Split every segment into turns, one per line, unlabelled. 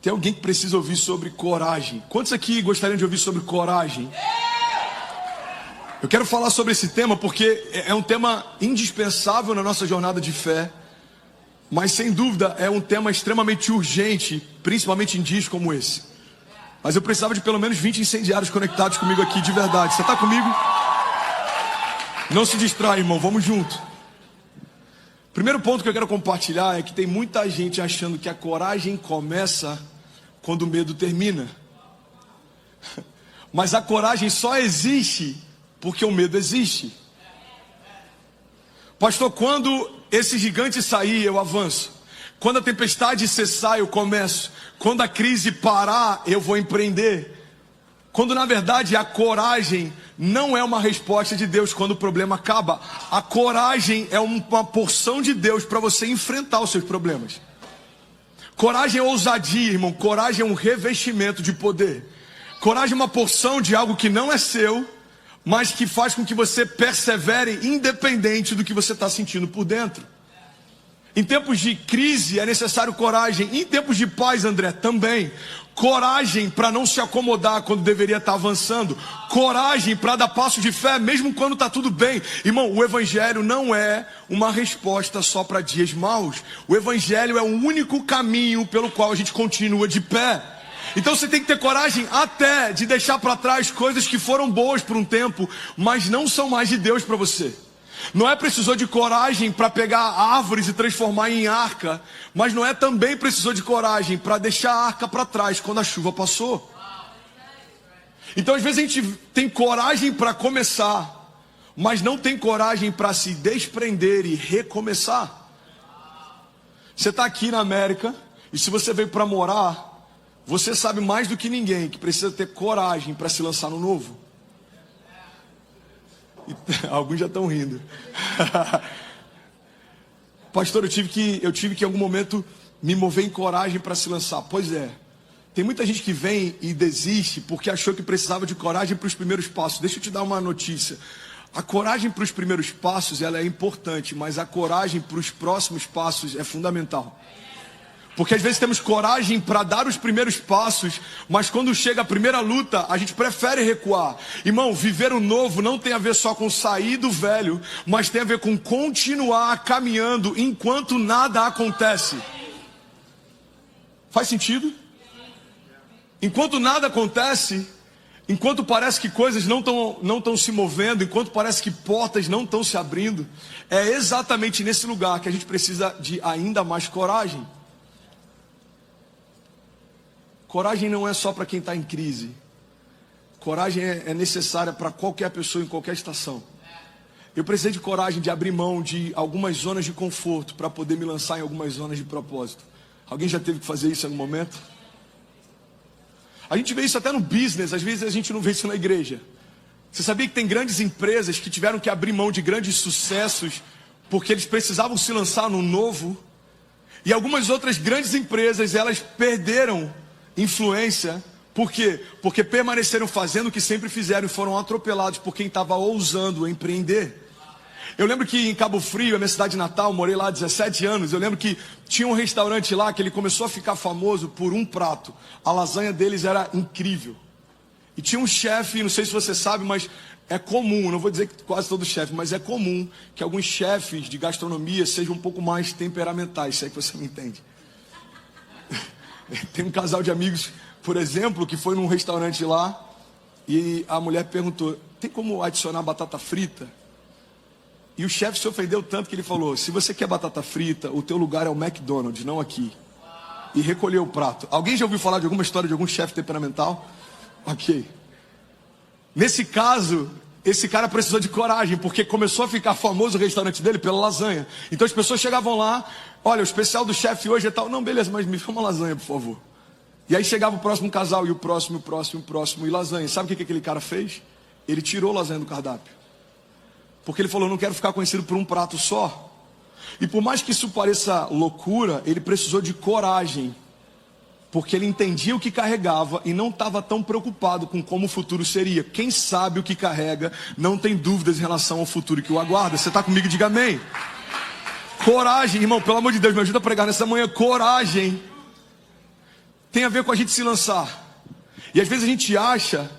Tem alguém que precisa ouvir sobre coragem? Quantos aqui gostariam de ouvir sobre coragem? Eu quero falar sobre esse tema porque é um tema indispensável na nossa jornada de fé, mas sem dúvida é um tema extremamente urgente, principalmente em dias como esse. Mas eu precisava de pelo menos 20 incendiários conectados comigo aqui de verdade. Você está comigo? Não se distrai, irmão, vamos junto. Primeiro ponto que eu quero compartilhar é que tem muita gente achando que a coragem começa quando o medo termina. Mas a coragem só existe porque o medo existe. Pastor, quando esse gigante sair, eu avanço. Quando a tempestade cessar, eu começo. Quando a crise parar, eu vou empreender. Quando na verdade a coragem não é uma resposta de Deus quando o problema acaba. A coragem é uma porção de Deus para você enfrentar os seus problemas. Coragem é ousadia, irmão. Coragem é um revestimento de poder. Coragem é uma porção de algo que não é seu, mas que faz com que você persevere independente do que você está sentindo por dentro. Em tempos de crise é necessário coragem. Em tempos de paz, André, também. Coragem para não se acomodar quando deveria estar avançando. Coragem para dar passo de fé mesmo quando está tudo bem. Irmão, o Evangelho não é uma resposta só para dias maus. O Evangelho é o único caminho pelo qual a gente continua de pé. Então você tem que ter coragem até de deixar para trás coisas que foram boas por um tempo, mas não são mais de Deus para você. Noé precisou de coragem para pegar árvores e transformar em arca, mas Noé também precisou de coragem para deixar a arca para trás quando a chuva passou. Então às vezes a gente tem coragem para começar, mas não tem coragem para se desprender e recomeçar. Você está aqui na América, e se você veio para morar, você sabe mais do que ninguém que precisa ter coragem para se lançar no novo. Alguns já estão rindo. Pastor, eu tive que em algum momento me mover em coragem para se lançar. Pois é. Tem muita gente que vem e desiste porque achou que precisava de coragem para os primeiros passos. Deixa eu te dar uma notícia. A coragem para os primeiros passos ela é importante, mas a coragem para os próximos passos é fundamental. Porque às vezes temos coragem para dar os primeiros passos, mas quando chega a primeira luta, a gente prefere recuar. Irmão, viver o novo não tem a ver só com sair do velho, mas tem a ver com continuar caminhando enquanto nada acontece. Faz sentido? Enquanto nada acontece, enquanto parece que coisas não estão se movendo, enquanto parece que portas não estão se abrindo, é exatamente nesse lugar que a gente precisa de ainda mais coragem. Coragem não é só para quem está em crise. Coragem é necessária para qualquer pessoa em qualquer estação. Eu precisei de coragem de abrir mão de algumas zonas de conforto para poder me lançar em algumas zonas de propósito. Alguém já teve que fazer isso em algum momento? A gente vê isso até no business, às vezes a gente não vê isso na igreja. Você sabia que tem grandes empresas que tiveram que abrir mão de grandes sucessos porque eles precisavam se lançar no novo? E algumas outras grandes empresas, elas perderam influência. Por quê? Porque permaneceram fazendo o que sempre fizeram e foram atropelados por quem estava ousando empreender. Eu lembro que em Cabo Frio, a minha cidade natal, morei lá há 17 anos. Eu lembro que tinha um restaurante lá que ele começou a ficar famoso por um prato. A lasanha deles era incrível. E tinha um chefe, não sei se você sabe, mas é comum, não vou dizer que quase todo chefe, mas é comum que alguns chefes de gastronomia sejam um pouco mais temperamentais, se é que você me entende. Tem um casal de amigos, por exemplo, que foi num restaurante lá e a mulher perguntou: tem como adicionar batata frita? E o chefe se ofendeu tanto que ele falou: se você quer batata frita, o teu lugar é o McDonald's, não aqui. E recolheu o prato. Alguém já ouviu falar de alguma história de algum chefe temperamental? Ok. Nesse caso, esse cara precisou de coragem, porque começou a ficar famoso o restaurante dele pela lasanha. Então as pessoas chegavam lá: olha, o especial do chefe hoje é tal. Não, beleza, mas me chama uma lasanha, por favor. E aí chegava o próximo casal, e o próximo, e lasanha. Sabe o que aquele cara fez? Ele tirou a lasanha do cardápio. Porque ele falou: não quero ficar conhecido por um prato só. E por mais que isso pareça loucura, ele precisou de coragem. Porque ele entendia o que carregava e não estava tão preocupado com como o futuro seria. Quem sabe o que carrega não tem dúvidas em relação ao futuro que o aguarda. Você está comigo? Diga amém. Coragem, irmão, pelo amor de Deus, me ajuda a pregar nessa manhã. Coragem tem a ver com a gente se lançar. E às vezes a gente acha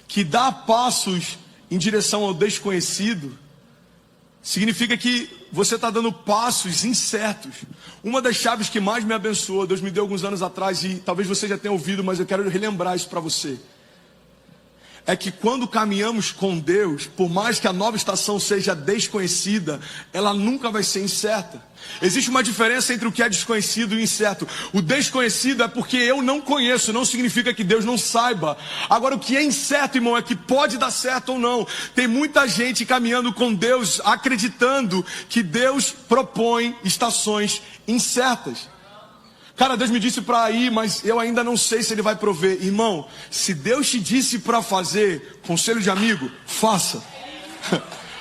que dar passos em direção ao desconhecido significa que você está dando passos incertos. Uma das chaves que mais me abençoou, Deus me deu alguns anos atrás, e talvez você já tenha ouvido, mas eu quero relembrar isso para você. É que quando caminhamos com Deus, por mais que a nova estação seja desconhecida, ela nunca vai ser incerta. Existe uma diferença entre o que é desconhecido e incerto. O desconhecido é porque eu não conheço, não significa que Deus não saiba. Agora, o que é incerto, irmão, é que pode dar certo ou não. Tem muita gente caminhando com Deus, acreditando que Deus propõe estações incertas. Cara, Deus me disse para ir, mas eu ainda não sei se Ele vai prover. Irmão, se Deus te disse para fazer, conselho de amigo, faça.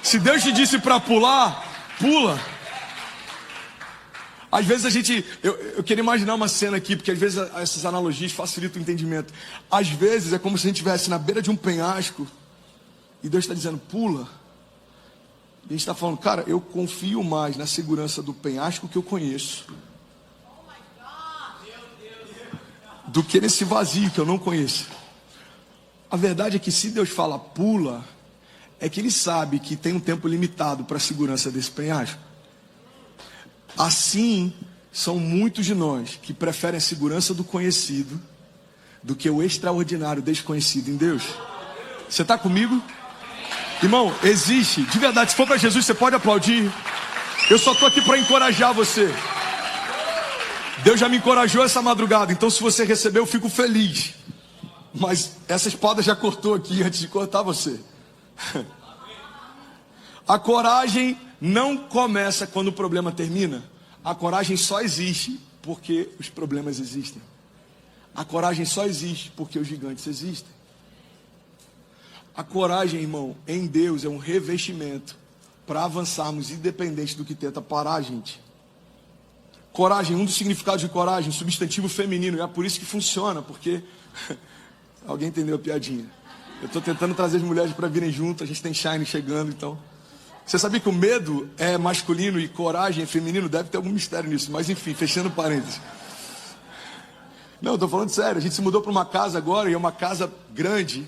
Se Deus te disse para pular, pula. Às vezes eu queria imaginar uma cena aqui, porque às vezes essas analogias facilitam o entendimento. Às vezes é como se a gente estivesse na beira de um penhasco e Deus está dizendo, pula. E a gente está falando, cara, eu confio mais na segurança do penhasco que eu conheço do que nesse vazio que eu não conheço. A verdade é que se Deus fala pula, é que Ele sabe que tem um tempo limitado para a segurança desse penhasco. Assim, são muitos de nós que preferem a segurança do conhecido do que o extraordinário desconhecido em Deus. Você está comigo? Irmão, existe, de verdade, se for para Jesus, você pode aplaudir. Eu só estou aqui para encorajar você. Deus já me encorajou essa madrugada, então se você recebeu, eu fico feliz. Mas essa espada já cortou aqui antes de cortar você. A coragem não começa quando o problema termina. A coragem só existe porque os problemas existem. A coragem só existe porque os gigantes existem. A coragem, irmão, em Deus é um revestimento para avançarmos independente do que tenta parar a gente. Coragem, um dos significados de coragem, substantivo feminino, e é por isso que funciona, porque alguém entendeu a piadinha. Eu estou tentando trazer as mulheres para virem junto, a gente tem Shine chegando, então. Você sabia que o medo é masculino e coragem é feminino? Deve ter algum mistério nisso, mas enfim, fechando parênteses. Não, estou falando sério, a gente se mudou para uma casa agora, e é uma casa grande,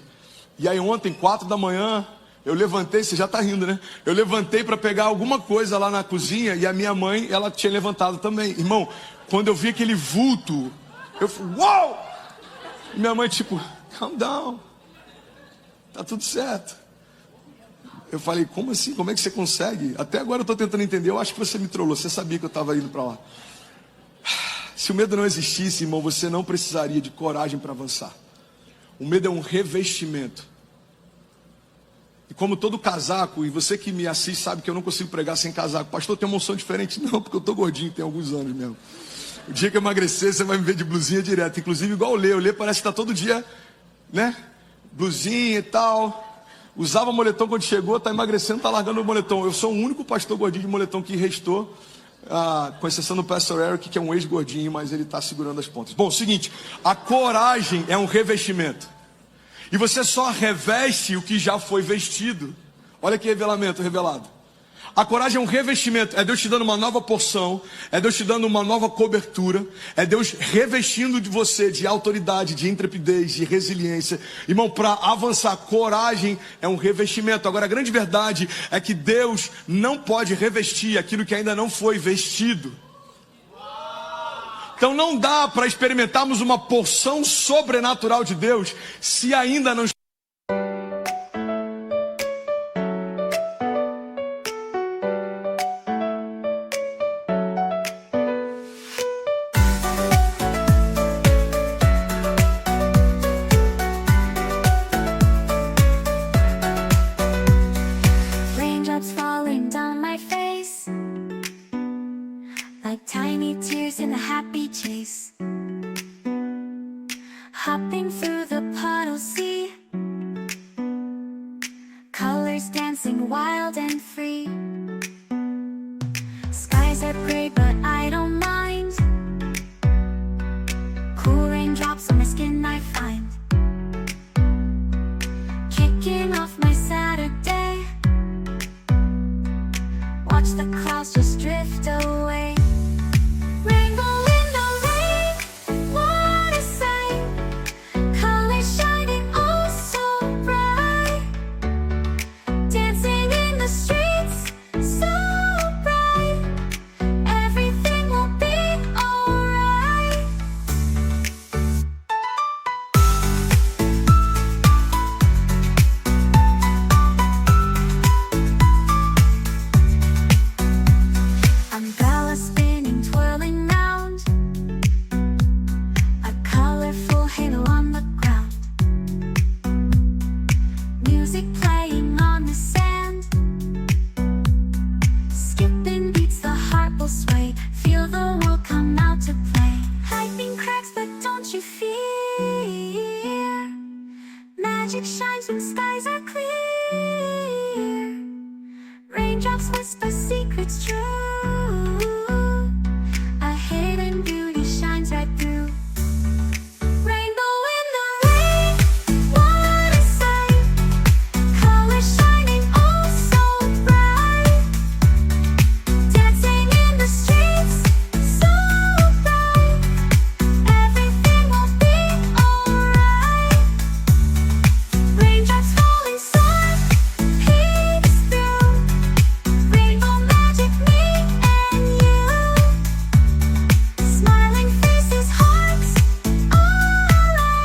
e aí ontem, 4 da manhã, eu levantei, você já está rindo, né? Eu levantei para pegar alguma coisa lá na cozinha e a minha mãe, ela tinha levantado também. Irmão, quando eu vi aquele vulto, eu falei, uau! E minha mãe tipo, calm down, tá tudo certo. Eu falei, como assim? Como é que você consegue? Até agora eu estou tentando entender, eu acho que você me trollou, você sabia que eu estava indo para lá. Se o medo não existisse, irmão, você não precisaria de coragem para avançar. O medo é um revestimento. E como todo casaco, e você que me assiste sabe que eu não consigo pregar sem casaco. Pastor, tem uma emoção diferente? Não, porque eu estou gordinho, tem alguns anos mesmo. O dia que eu emagrecer, você vai me ver de blusinha direto. Inclusive igual o Lê. O Lê parece que está todo dia, né? Blusinha e tal. Usava moletom quando chegou, está emagrecendo, está largando o moletom. Eu sou o único pastor gordinho de moletom que restou, com exceção do pastor Eric, que é um ex-gordinho, mas ele está segurando as pontas. Bom, seguinte, a coragem é um revestimento. E você só reveste o que já foi vestido. Olha que revelamento revelado. A coragem é um revestimento. É Deus te dando uma nova porção. É Deus te dando uma nova cobertura. É Deus revestindo de você de autoridade, de intrepidez, de resiliência. Irmão, para avançar, coragem é um revestimento. Agora, a grande verdade é que Deus não pode revestir aquilo que ainda não foi vestido. Então não dá para experimentarmos uma porção sobrenatural de Deus se ainda não...
Raindrops falling down my face like tiny tears in a happy chase, hopping through the puddles, see colors dancing wild and free. Skies are gray but I don't mind, cool raindrops on my skin I find, kicking off my Saturday. Watch the clouds just drift away. Rainbow in the rain, what a sight. fear. Magic shines when skies are clear. Raindrops whisper secrets true. A hidden beauty shines right through. Rainbow in the rain, what a sight. Colors shining oh so bright. Dancing in the streets, so bright. Everything will be alright. Raindrops falling soft, peeks through. Rainbow magic, me and you. Smiling faces, hearts alight. Everything will be alright.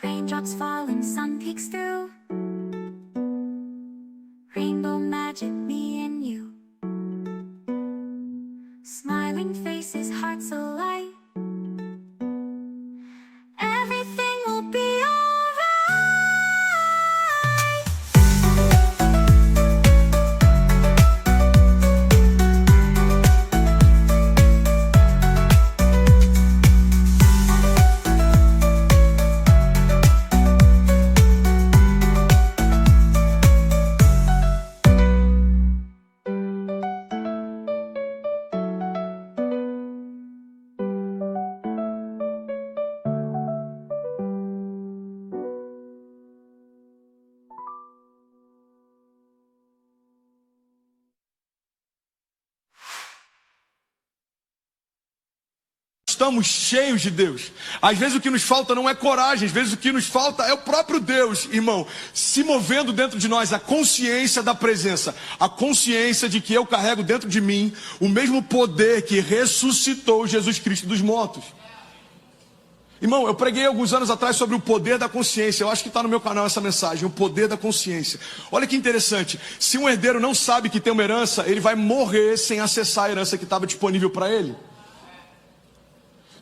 Raindrops falling, sun peeks through. Rainbow magic, me and you. Smiling faces, hearts alight. Everything will be alright.
Estamos cheios de Deus. Às vezes o que nos falta não é coragem, às vezes o que nos falta é o próprio Deus, irmão, se movendo dentro de nós, a consciência da presença, a consciência de que eu carrego dentro de mim o mesmo poder que ressuscitou Jesus Cristo dos mortos. Irmão, eu preguei alguns anos atrás sobre o poder da consciência. Eu acho que está no meu canal essa mensagem, o poder da consciência. Olha que interessante, se um herdeiro não sabe que tem uma herança, ele vai morrer sem acessar a herança que estava disponível para ele.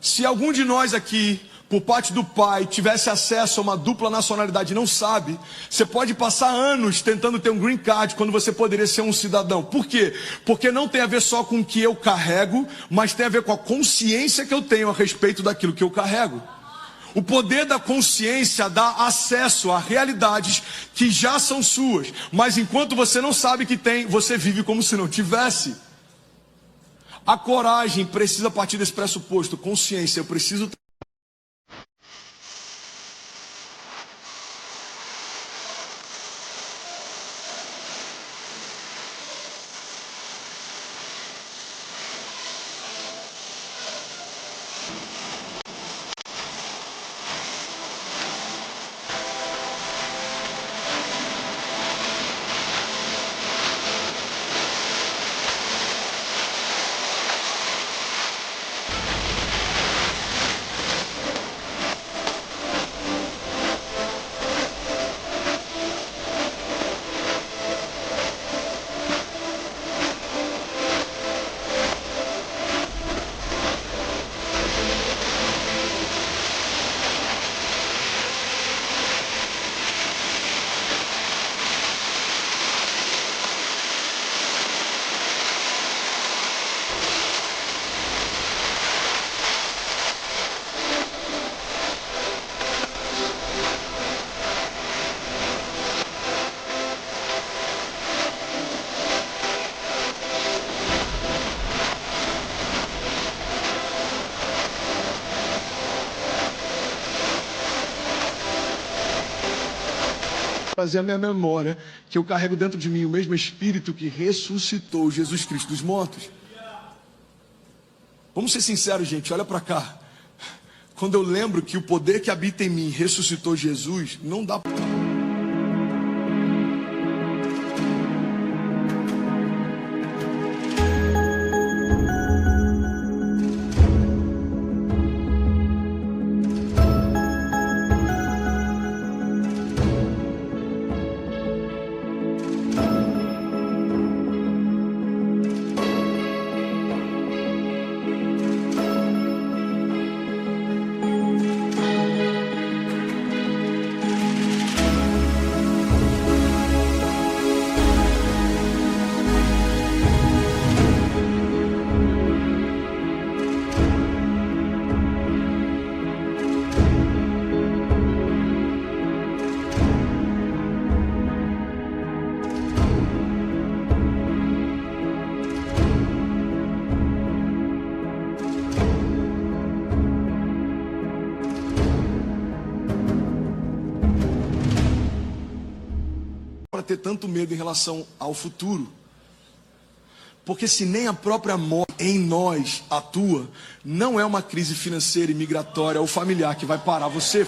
Se algum de nós aqui, por parte do pai, tivesse acesso a uma dupla nacionalidade e não sabe, você pode passar anos tentando ter um green card quando você poderia ser um cidadão. Por quê? Porque não tem a ver só com o que eu carrego, mas tem a ver com a consciência que eu tenho a respeito daquilo que eu carrego. O poder da consciência dá acesso a realidades que já são suas, mas enquanto você não sabe que tem, você vive como se não tivesse. A coragem precisa partir desse pressuposto, consciência, eu preciso... Trazer a minha memória que eu carrego dentro de mim o mesmo Espírito que ressuscitou Jesus Cristo dos mortos. Vamos ser sinceros, gente, olha para cá. Quando eu lembro que o poder que habita em mim ressuscitou Jesus, não dá pra... ter tanto medo em relação ao futuro. Porque se nem a própria morte em nós atua, não é uma crise financeira, imigratória ou familiar que vai parar você.